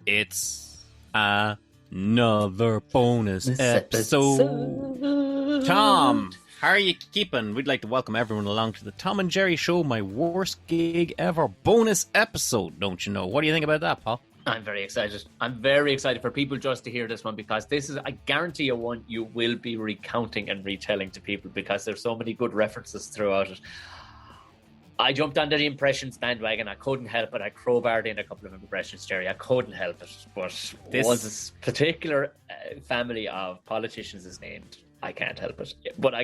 It's another bonus episode. Tom, how are you keeping? We'd like to welcome everyone along to the Tom and Jerry Show, my worst gig ever bonus episode, don't you know? What do you think about that, Paul? I'm very excited. I'm very excited for people just to hear this one, because this is, I guarantee you, one you will be recounting and retelling to people, because there's so many good references throughout it. I jumped onto the impressions bandwagon. I couldn't help it. I crowbarred in a couple of impressions, Jerry. I couldn't help it. But once this particular family of politicians is named, I can't help it. But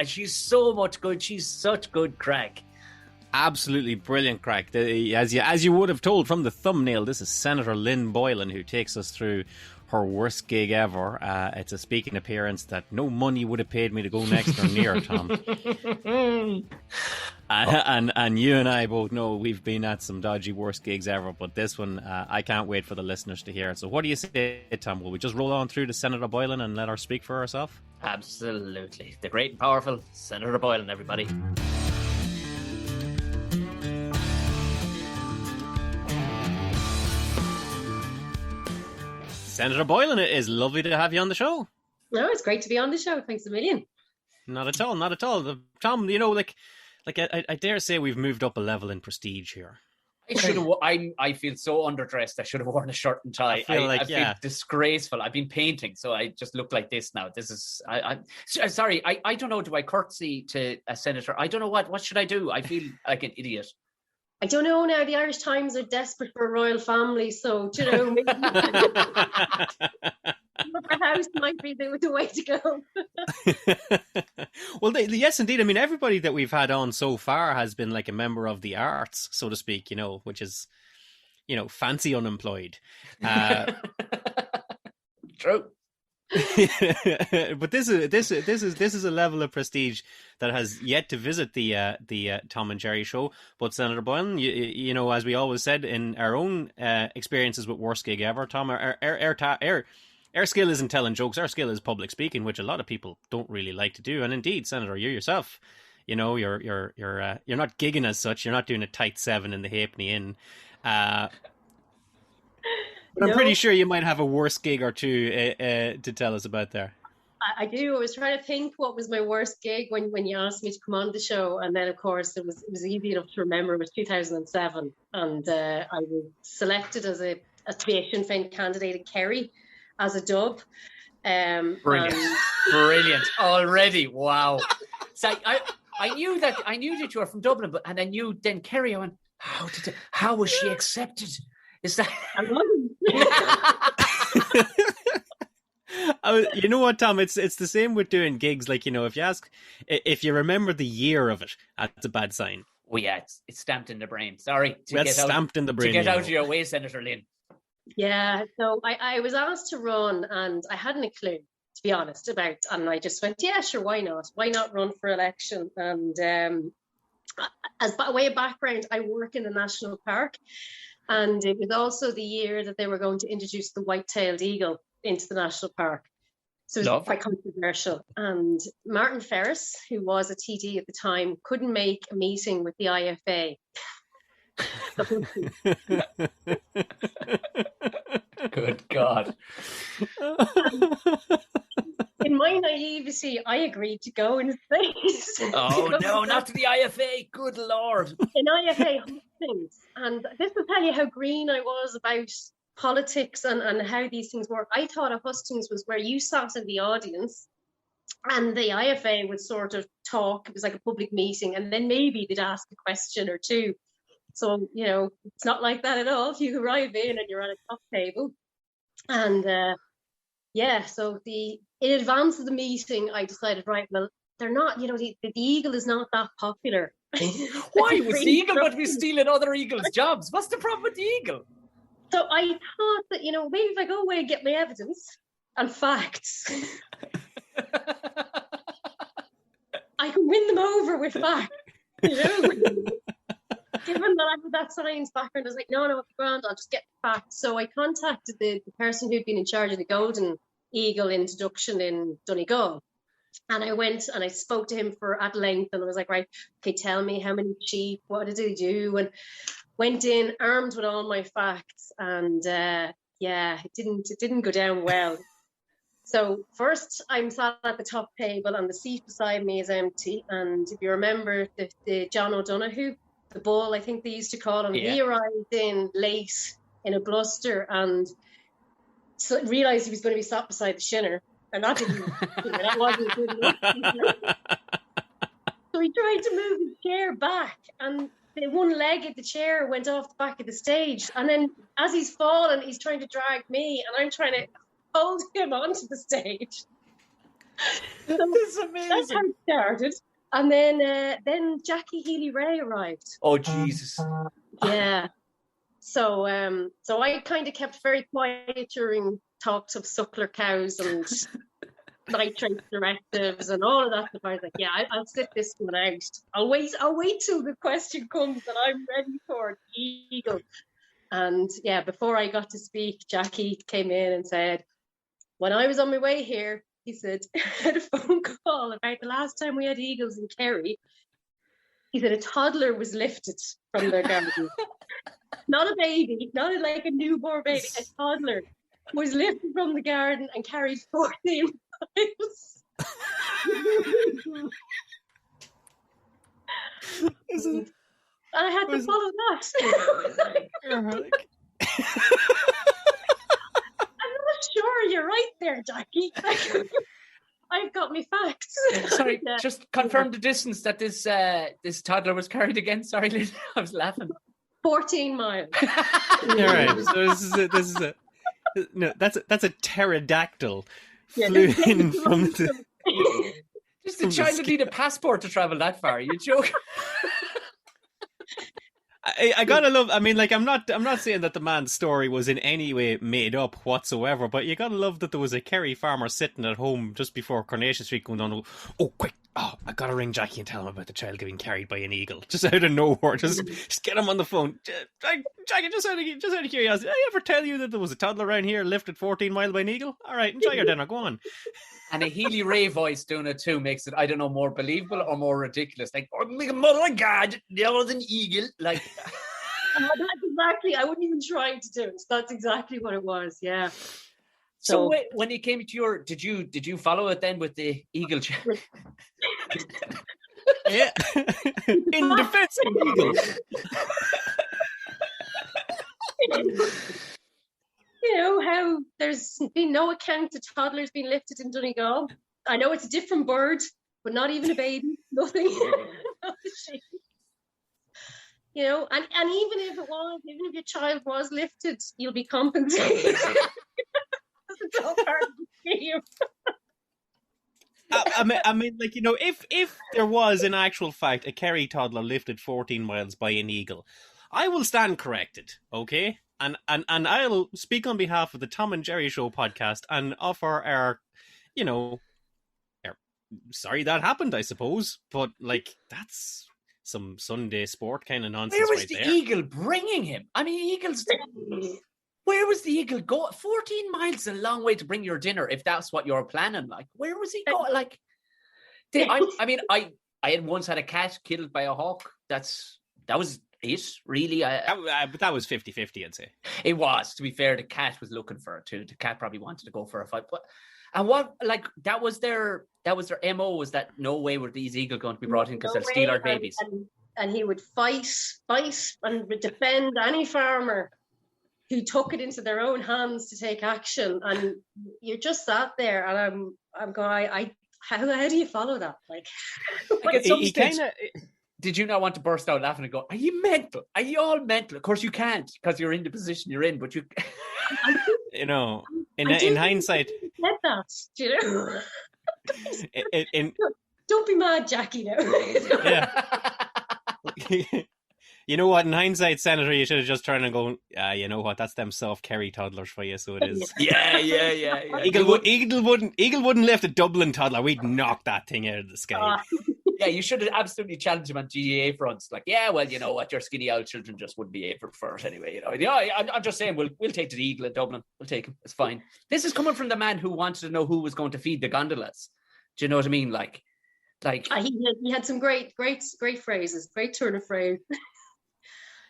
she's so much good. She's such good crack. Absolutely brilliant crack. As you would have told from the thumbnail, this is Senator Lynn Boylan who takes us through her worst gig ever. It's a speaking appearance that no money would have paid me to go next or near, Tom. And you and I both know we've been at some dodgy worst gigs ever, but this one, I can't wait for the listeners to hear it. So what do you say, Tom? Will we just roll on through to Senator Boylan and let her speak for herself? Absolutely. The great and powerful Senator Boylan, everybody. Senator Boylan, it is lovely to have you on the show. No, it's great to be on the show. Thanks a million. Not at all, not at all. Tom, you know, I dare say we've moved up a level in prestige here. I feel so underdressed. I should have worn a shirt and tie. I feel disgraceful. I've been painting, so I just look like this now. This is. I'm sorry. I don't know. Do I curtsy to a senator? I don't know what should I do. I feel like an idiot. I don't know now. The Irish Times are desperate for a royal family, so you know, maybe the house might be the way to go. Well, yes, indeed. I mean, everybody that we've had on so far has been like a member of the arts, so to speak. You know, which is, you know, fancy unemployed. True. But this is a level of prestige that has yet to visit the Tom and Jerry Show. But Senator Boylan, you know, as we always said in our own experiences with worst gig ever, Tom, our skill isn't telling jokes. Our skill is public speaking, which a lot of people don't really like to do. And indeed, Senator, you yourself, you know, you're not gigging as such. You're not doing a tight 7 in the Halfpenny Inn. But I'm pretty sure you might have a worse gig or two to tell us about there. I do. I was trying to think what was my worst gig when you asked me to come on the show, and then of course it was easy enough to remember. It was 2007, and I was selected as a Sinn Féin candidate at Kerry as a dub. Brilliant already! Wow. So I knew that you were from Dublin, and I knew then Kerry. I went, how was she accepted? Is that? You know what, Tom? It's the same with doing gigs. Like, you know, if you remember the year of it, that's a bad sign. Oh yeah, it's stamped in the brain. Sorry, stamped in the brain. To get out of your way, Senator Lynn. Yeah, so I was asked to run, and I hadn't a clue, to be honest, and I just went, yeah, sure, why not? Why not run for election? And as by way of background, I work in the national park. And it was also the year that they were going to introduce the white-tailed eagle into the national park. So it was quite controversial. And Martin Ferris, who was a TD at the time, couldn't make a meeting with the IFA. Good God. In my naivety, I agreed to go in space. Oh, no, not to the IFA. Good Lord. In IFA hustings. And this will tell you how green I was about politics and how these things work. I thought a hustings was where you sat in the audience and the IFA would sort of talk. It was like a public meeting. And then maybe they'd ask a question or two. So, you know, it's not like that at all. You arrive in and you're on a top table. And so in advance of the meeting, I decided, right, well, they're not, you know, the eagle is not that popular. Why was the eagle going to be stealing other eagles' jobs? What's the problem with the eagle? So I thought that, you know, maybe if I go away and get my evidence and facts, I can win them over with facts, you know. Given that I had that science background, I was like, no, it's grand, I'll just get facts. So I contacted the person who'd been in charge of the Golden Eagle introduction in Donegal. And I went and I spoke to him at length, and I was like, right, okay, tell me how many sheep, what did they do? And went in armed with all my facts, and it didn't go down well. So first, I'm sat at the top table, and the seat beside me is empty. And if you remember the John O'Donoghue, the bull, I think they used to call him, he arrived in late in a bluster, and so realised he was going to be sat beside the shinner, and that wasn't good enough. So he tried to move his chair back, and the one leg of the chair went off the back of the stage. And then as he's fallen, he's trying to drag me, and I'm trying to hold him onto the stage. So That's amazing. That's how it started. And then Jackie Healy-Rae arrived. Oh, Jesus. Yeah. So I kind of kept very quiet during talks of suckler cows and nitrate directives and all of that stuff. I was like, yeah, I'll sit this one out. I'll wait till the question comes that I'm ready for the eagle. And yeah, before I got to speak, Jackie came in and said, when I was on my way here, he said, I had a phone call about the last time we had eagles in Kerry. He said a toddler was lifted from their garden. Not a baby, not like a newborn baby, a toddler was lifted from the garden and carried 14 miles. I had to follow that. I'm not sure you're right there, Jackie. I've got me facts. Sorry, just confirm the distance that this toddler was carried again. Sorry, Lynn, I was laughing. 14 miles. All right, so this is a no. That's a pterodactyl flew in from the. Just a child would need a passport to travel that far. You joke? I gotta love. I mean, like, I'm not saying that the man's story was in any way made up whatsoever, but you gotta love that there was a Kerry farmer sitting at home just before Coronation Street going on. Oh, quick! Oh, I gotta ring Jackie and tell him about the child getting carried by an eagle, just out of nowhere. Just get him on the phone. Jackie, just out of curiosity, did I ever tell you that there was a toddler around here lifted 14 miles by an eagle? All right, enjoy your dinner. Go on. And a Healy-Rae voice doing it too makes it, I don't know, more believable or more ridiculous. Like, oh my God, there was an eagle. Like, that's exactly. I wouldn't even try to do it. That's exactly what it was. Yeah. So wait, when it came to your, did you follow it then with the eagle? Yeah. In defense of eagles. You know how there's been no account of toddlers being lifted in Donegal. I know it's a different bird, but not even a baby, nothing. You know, and even if your child was lifted, you'll be compensated. It's all part of the scheme. I mean, like, you know, if there was in actual fact a Kerry toddler lifted 14 miles by an eagle, I will stand corrected, okay? And I'll speak on behalf of the Tom and Jerry Show podcast and offer our, you know, sorry that happened, I suppose, but like, that's some Sunday sport kind of nonsense. Where was the eagle bringing him? I mean, eagles. Where was the eagle go? 14 miles is a long way to bring your dinner if that's what you're planning. Like, where was he going? Like, I had once had a cat killed by a hawk. That was it, really. But that was 50-50, I'd say. It was. To be fair, the cat was looking for it too. The cat probably wanted to go for a fight. But and what, like, that was their MO, was that no way were these eagles going to be brought in because they'll steal our babies. And he would fight and would defend any farmer who took it into their own hands to take action. And you just sat there, and I'm going, how do you follow that? Like at some stage, did you not want to burst out laughing and go, are you mental? Are you all mental? Of course you can't, because you're in the position you're in, but you... You know, in hindsight... Said that, do you know? Don't be mad, Jackie, now. Yeah. You know what? In hindsight, Senator, you should have just turned and gone, you know what? That's them soft Kerry toddlers for you, so it is. Yeah. Eagle wouldn't lift a Dublin toddler. We'd knock that thing out of the sky. Yeah, you should have absolutely challenged him on GAA fronts. Like, yeah, well, you know what? Your skinny old children just wouldn't be able for it anyway. You know, yeah, I'm just saying, we'll take the eagle in Dublin. We'll take him. It's fine. This is coming from the man who wanted to know who was going to feed the gondolas. Do you know what I mean? Like he had some great phrases, great turn of phrase.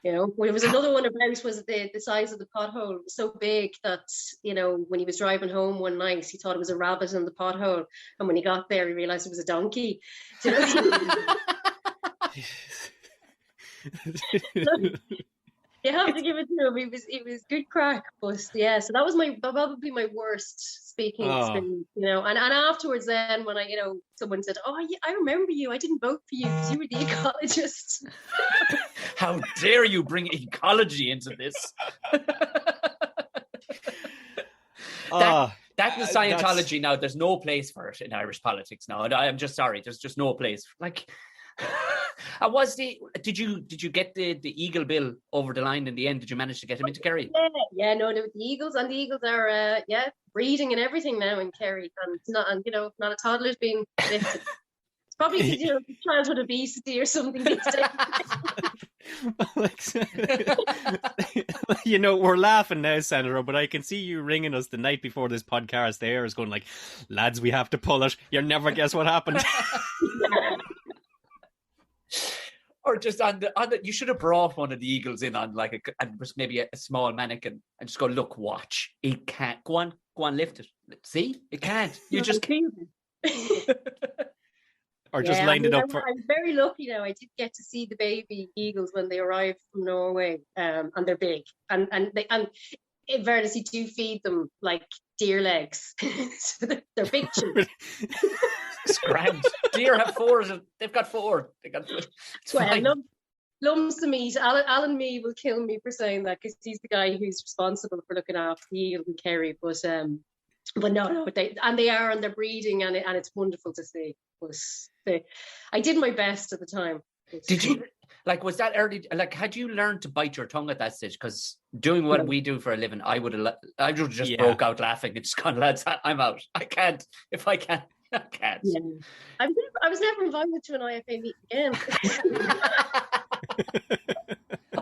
You know, there was another one about was the size of the pothole. It was so big that, you know, when he was driving home one night, he thought it was a rabbit in the pothole. And when he got there, he realized it was a donkey. You know? You have to give it to him. It was good crack, but yeah. So that was probably my worst speaking experience, you know. And afterwards, then when someone said, "Oh, yeah, I remember you. I didn't vote for you because you were the ecologist." How dare you bring ecology into this? That was Scientology. Now there's no place for it in Irish politics now. I'm just sorry. There's just no place. Like. Did you get the Eagle bill over the line in the end? Did you manage to get him into Kerry? No, the Eagles are breeding and everything now in Kerry, and it's not, and not a toddler's being lifted. It's probably childhood obesity or something these days. We're laughing now, Senator, but I can see you ringing us the night before this podcast there is going like, lads, we have to pull it. You'll never guess what happened. Or just on the you should have brought one of the Eagles in on and maybe a small mannequin and just go, look, watch. It can't. Go on, lift it. See? It can't. You just can't. Or just lined it up for... I'm very lucky now. I did get to see the baby eagles when they arrived from Norway, and they're big. And in fairness, you do feed them like deer legs. So they're big children. It's grand. Deer have four. They've got four. Lumps to meat. Alan Mee will kill me for saying that because he's the guy who's responsible for looking after the eagles in Kerry. But no, they are, and they're breeding, and it's wonderful to see. I did my best at the time. Did you was that early? Had you learned to bite your tongue at that stage? Because doing what we do for a living, I would have just broke out laughing. It's gone, lads. I'm out. I can't. If I can't. I can't. Yeah. I was never invited to an IFA meeting again.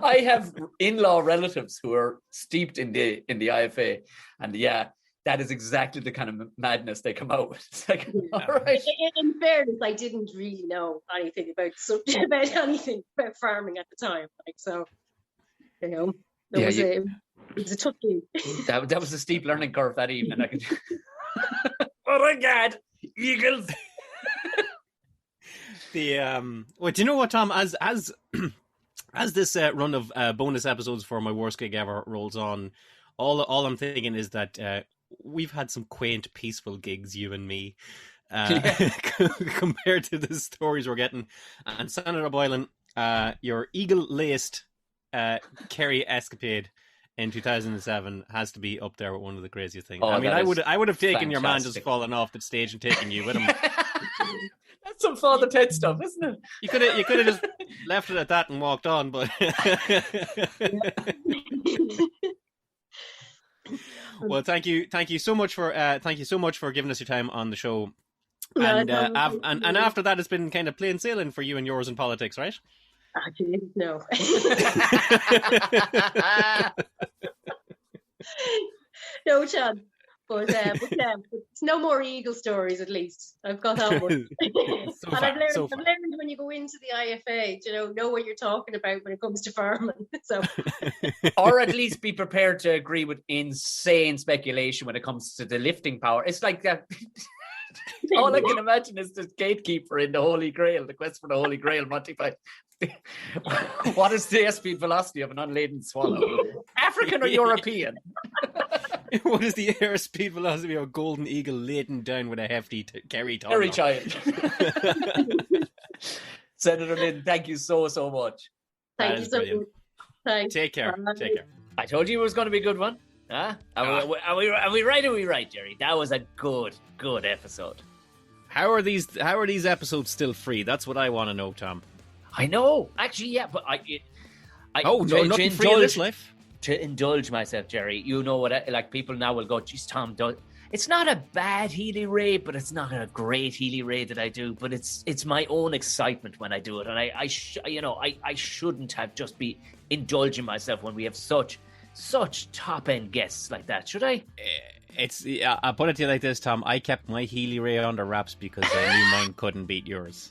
I have in-law relatives who are steeped in the IFA, and that is exactly the kind of madness they come out with. It's like, all right. In fairness, I didn't really know anything about farming at the time. It was a tough game. That was a steep learning curve that evening. I could. Oh my God, eagles! Do you know what, Tom? As this run of bonus episodes for My Worst Gig Ever rolls on, all I'm thinking is that we've had some quaint, peaceful gigs, you and me, compared to the stories we're getting. And Senator Boylan, your eagle-laced Kerry escapade in 2007 has to be up there with one of the craziest things. I mean, I would have taken fantastic. Your man just falling off the stage and taken you with him. That's some Father Ted stuff, isn't it? You could have just left it at that and walked on, but. Well, thank you so much for giving us your time on the show. And after that, it's been kind of plain sailing for you and yours in politics, right? Actually, no. No chance. But it's no more eagle stories, at least. I've got that one. I've learned when you go into the IFA, know what you're talking about when it comes to farming. So, or at least be prepared to agree with insane speculation when it comes to the lifting power. It's like that. All I can imagine is this gatekeeper in the Holy Grail, the quest for the Holy Grail, Monty Python. What is the airspeed velocity of an unladen swallow? African or European? What is the airspeed velocity of a golden eagle laden down with a hefty Kerry child? Senator Lynn, thank you so much. Thank you so much. Thanks. Take care. Take care. I told you it was going to be a good one. Huh? Are we right? Are we right, Jerry? That was a good episode. How are these episodes still free? That's what I want to know, Tom. I know, actually, yeah, but nothing free in this life. To indulge myself, Jerry, you know what? People now will go, "Geez, Tom, it's not a bad Healy-Rae, but it's not a great Healy-Rae that I do. But it's my own excitement when I do it, and I shouldn't have just be indulging myself when we have such top end guests like that, should I?" I'll put it to you like this, Tom. I kept my Healy-Rae under wraps because I knew mine couldn't beat yours.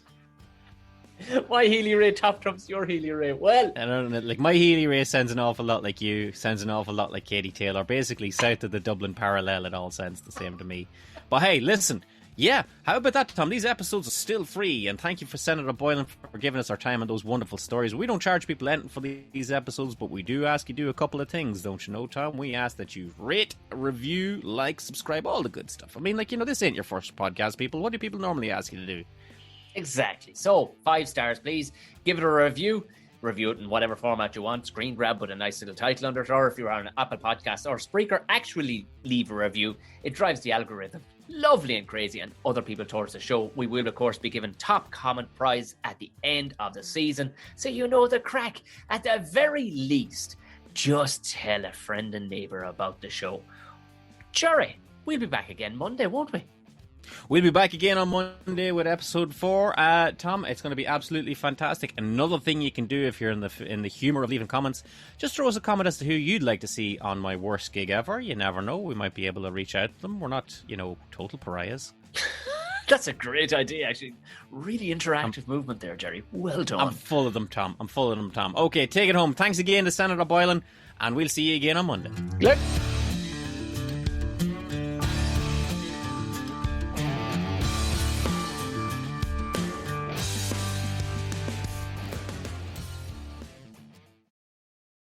My Healy-Rae top trumps your Healy-Rae. Well, I don't know, like my Healy-Rae sounds an awful lot like you, sounds an awful lot like Katie Taylor. Basically, south of the Dublin parallel, it all sounds the same to me. But hey, listen, yeah, how about that, Tom? These episodes are still free, and thank you for Senator Boylan for giving us our time on those wonderful stories. We don't charge people anything for these episodes, but we do ask you to do a couple of things, don't you know, Tom? We ask that you rate, review, like, subscribe, all the good stuff. I mean, like, you know, this ain't your first podcast, people. What do people normally ask you to do? exactly. So, 5 stars, please. Give it a review. Review it in whatever format you want. Screen grab with a nice little title under it. Or if you're on an Apple Podcast or Spreaker, actually leave a review. It drives the algorithm lovely and crazy and other people towards the show. We will, of course, be given top comment prize at the end of the season. So you know the crack. At the very least, just tell a friend and neighbour about the show. Jerry, we'll be back again Monday, won't we? We'll be back again on Monday with episode 4. Tom, it's going to be absolutely fantastic. Another thing you can do if you're in the humour of leaving comments, just throw us a comment as to who you'd like to see on my worst gig ever. You never know. We might be able to reach out to them. We're not, you know, total pariahs. That's a great idea, actually. Really interactive movement there, Jerry. Well done. I'm full of them, Tom. Okay, take it home. Thanks again to Senator Boylan, and we'll see you again on Monday. Good.